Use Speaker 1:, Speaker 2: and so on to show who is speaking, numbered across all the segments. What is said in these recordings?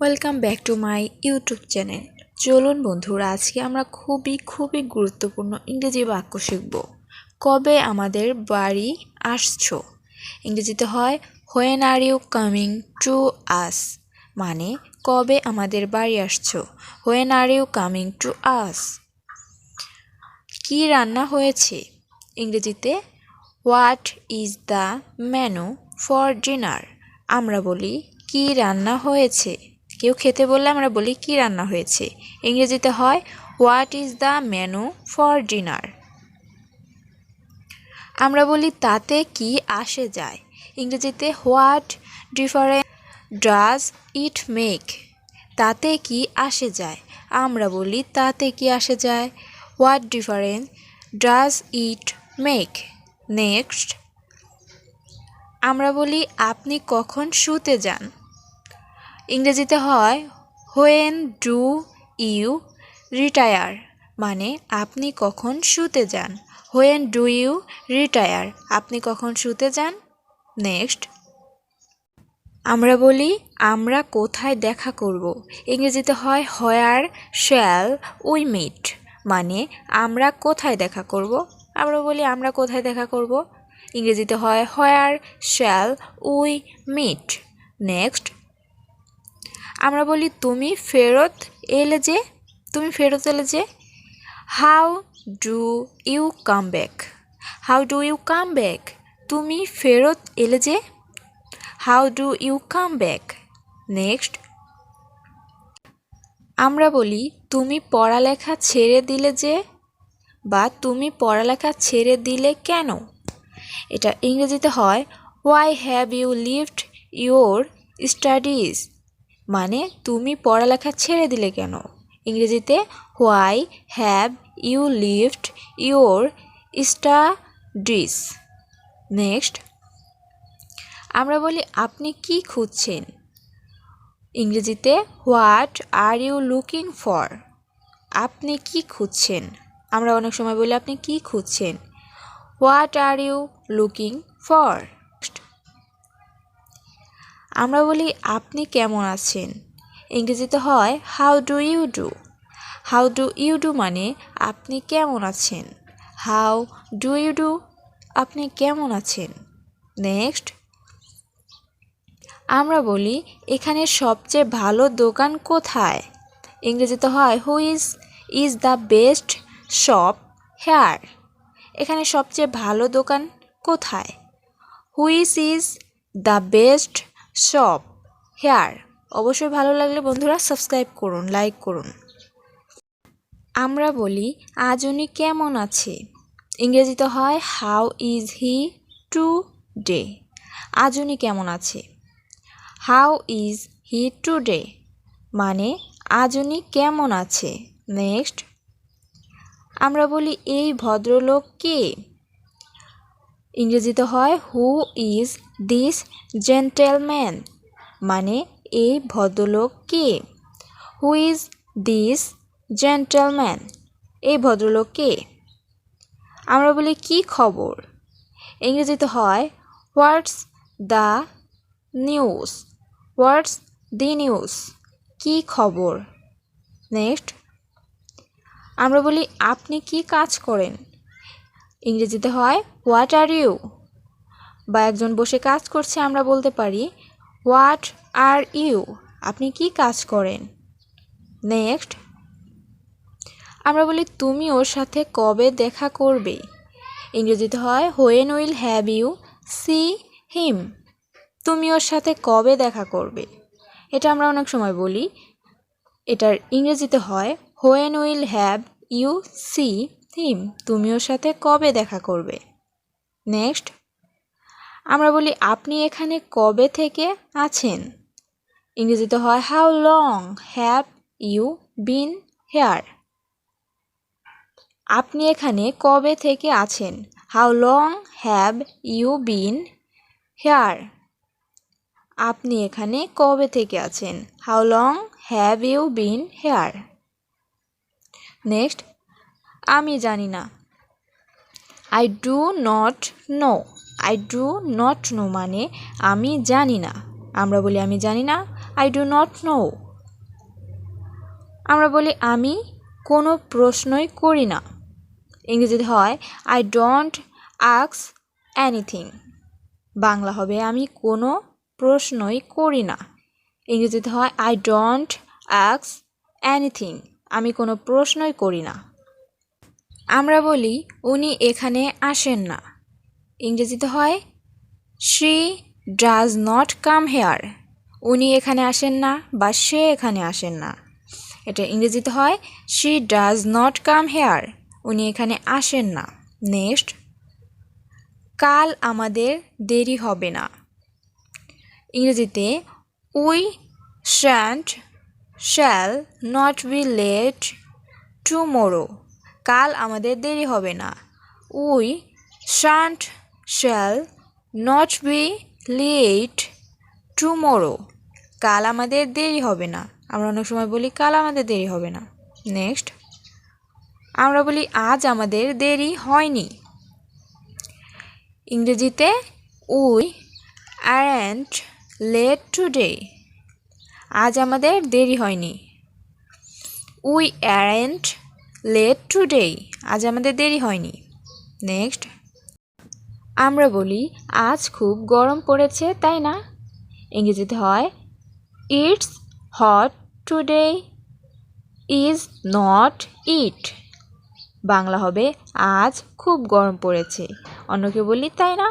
Speaker 1: Welcome back to my YouTube channel. চলুন বন্ধুরা, আজকে আমরা খুবই গুরুত্বপূর্ণ ইংরেজি বাক্য শিখব। কবে আমাদের বাড়ি আসছো? ইংরেজিতে হয় when are you coming to us, মানে কবে আমাদের বাড়ি আসছো। When are you coming to us. কি রান্না হয়েছে? ইংরেজিতে what is the menu for dinner. আমরা বলি কি রান্না হয়েছে। কেউ খেতে বললে আমরা বলি কি রান্না হয়েছে। ইংরেজিতে হয় what is the menu for dinner. আমরা বলি তাতে কি আসে যায়। ইংরেজিতে what difference does it make. তাতে কি আসে যায়। আমরা বলি তাতে কি আসে যায়। What difference does it make. Next, আমরা বলি আপনি কখন শুতে যান। ইংরেজিতে হয় হোয়েন ডু ইউ রিটায়ার, মানে আপনি কখন শুতে যান। হোয়েন ডু ইউ রিটায়ার, আপনি কখন শুতে যান। নেক্সট, আমরা বলি আমরা কোথায় দেখা করব। ইংরেজিতে হয় হোয়ার শ্যাল উই মিট, মানে আমরা কোথায় দেখা করব। আমরা বলি আমরা কোথায় দেখা করব। ইংরেজিতে হয় হোয়ার শ্যাল উই মিট। নেক্সট, আমরা বলি তুমি ফেরত এলে যে। তুমি ফেরত এলে যে। How do you come back. How do you come back, তুমি ফেরত এলে যে। How do you come back. Next, আমরা বলি তুমি পড়ালেখা ছেড়ে দিলে যে, বা তুমি পড়ালেখা ছেড়ে দিলে কেন। এটা ইংরেজিতে হয় why have you leaved your studies, মানে তুমি পড়ালেখা ছেড়ে দিলে কেন। ইংরেজিতে why have you leaved your studies. Next, আমরা বলি আপনি কি খুঁজছেন। ইংরেজিতে what are you looking for. আপনি কি খুঁজছেন। আমরা অনেক সময় বলি আপনি কি খুঁজছেন। What are you looking for. আমরা বলি আপনি কেমন আছেন। ইংরেজিতে হয় how do you do. How do you do, মানে আপনি কেমন আছেন। হাউ ডু ইউ ডু, আপনি কেমন আছেন। নেক্সট, আমরা বলি এখানে সবচেয়ে ভালো দোকান কোথায়। ইংরেজিতে হয় who is the best shop here. এখানে সবচেয়ে ভালো দোকান কোথায়। Which is the best shop here. অবশ্যই ভালো লাগলে বন্ধুরা সাবস্ক্রাইব করুন, লাইক করুন। আমরা বলি আজ উনি কেমন আছে। ইংরেজিতে হয় হাউ ইজ হি টুডে। আজ উনি কেমন আছে। হাউ ইজ হি টুডে, মানে আজ উনি কেমন আছে। নেক্সট, আমরা বলি এই ভদ্রলোক কে। ইংরেজিতে হয় হু ইজ দিস জেন্টেলম্যান, মানে এই ভদ্রলোক কে। হু ইজ দিস জেন্টেলম্যান, এই ভদ্রলোক কে। আমরা বলি কি খবর। ইংরেজিতে হয় what's the news. What's the news, কি খবর। নেক্সট, আমরা বলি আপনি কি কাজ করেন। ইংরেজিতে হয় হোয়াট আর ইউ, বা একজন বসে কাজ করছে আমরা বলতে পারি হোয়াট আর ইউ, আপনি কি কাজ করেন। নেক্সট, আমরা বলি তুমি ওর সাথে কবে দেখা করবে। ইংরেজিতে হয় when will have you see him. তুমি ওর সাথে কবে দেখা করবে। এটা আমরা অনেক সময় বলি। এটার ইংরেজিতে হয় when will have you see him. তুমি ওর সাথে কবে দেখা করবে। নেক্সট, আমরা বলি আপনি এখানে কবে থেকে আছেন। ইংরেজিতে হয় how long have you been here. আপনি এখানে কবে থেকে আছেন। How long have you been here. আপনি এখানে কবে থেকে আছেন। How long have you been here. Next, আমি জানি না। I do not know. I do not know, মানে আমি জানি না। আমরা বলি আমি জানি না। I do not know. আমরা বলি আমি কোনো প্রশ্নই করি না। ইংরেজিতে হয় I don't ask anything. Bangla হবে আমি কোনো প্রশ্নই করি না। ইংরেজিতে হয় আই ডোন্ট আস্ক এনিথিং। আমি কোনো প্রশ্নই করি না। আমরা বলি উনি এখানে আসেন না। ইংরেজিতে হয় she does not come here. উনি এখানে আসেন না বা সে এখানে আসেন না। এটা ইংরেজিতে হয় she does not come here. উনি এখানে আসেন না। নেক্সট, কাল আমাদের দেরি হবে না। ইংরেজিতে we shall not be late tomorrow. কাল আমাদের দেরি হবে না। We shall not be late tomorrow. কাল আমাদের দেরি হবে না। আমরা অনেক সময় বলি কাল আমাদের দেরি হবে না। নেক্সট, আমরা বলি আজ আমাদের দেরি হয়নি। ইংরেজিতে উই aren't late today। আজ আমাদের দেরি হয়নি। We aren't late today। আজ আমাদের দেরি হয়নি। নেক্সট, আমরা বলি আজ খুব গরম পড়েছে তাই না। ইংরেজিতে হয় it's hot today is not it. Bangla হবে আজ খুব গরম পড়েছে। অন্যকে বলি তাই না।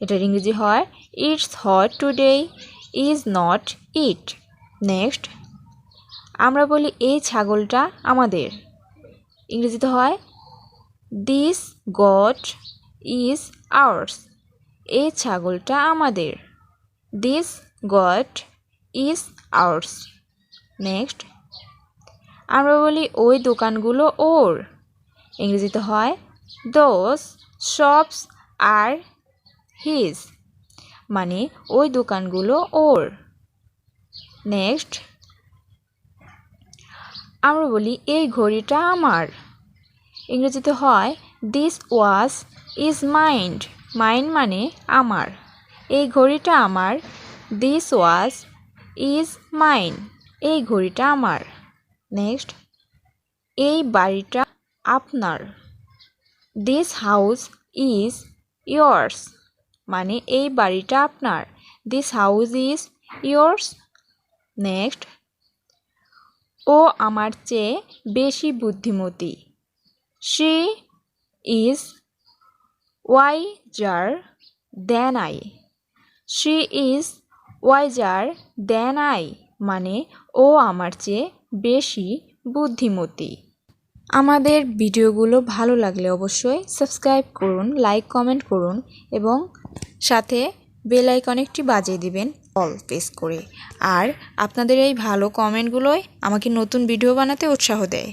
Speaker 1: এটার ইংরেজি হয় it's hot today is not it. Next, আমরা বলি এই ছাগলটা আমাদের। ইংরেজিতে হয় দিস গট ইজ আওয়ার্স। এই ছাগলটা আমাদের। This goat is ours. Next, আমরা বলি ওই দোকানগুলো ওর। ইংরেজিতে হয় দোজ শপস আর হিজ। মানে ওই দোকানগুলো ওর। নেক্সট, আমরা বলি এই ঘড়িটা আমার। ইংরেজিতে হয় this watch is mind. Mind মানে আমার। এই ঘড়িটা আমার। This watch is mine. এই ঘড়িটা আমার। নেক্সট, এই বাড়িটা আপনার। This house is years. মানে এই বাড়িটা আপনার। This house is years. Next, ও আমার চেয়ে বেশি বুদ্ধিমতী। She is wiser than I. She is wiser than I. মানে ও আমার চেয়ে বেশি বুদ্ধিমতী। আমাদের ভিডিওগুলো ভালো লাগলে অবশ্যই সাবস্ক্রাইব করুন, লাইক কমেন্ট করুন এবং সাথে বেল আইকনটি বাজিয়ে দিবেন অল প্রেস করে। আর আপনাদের এই ভালো কমেন্টগুলোই আমাকে নতুন ভিডিও বানাতে উৎসাহ দেয়।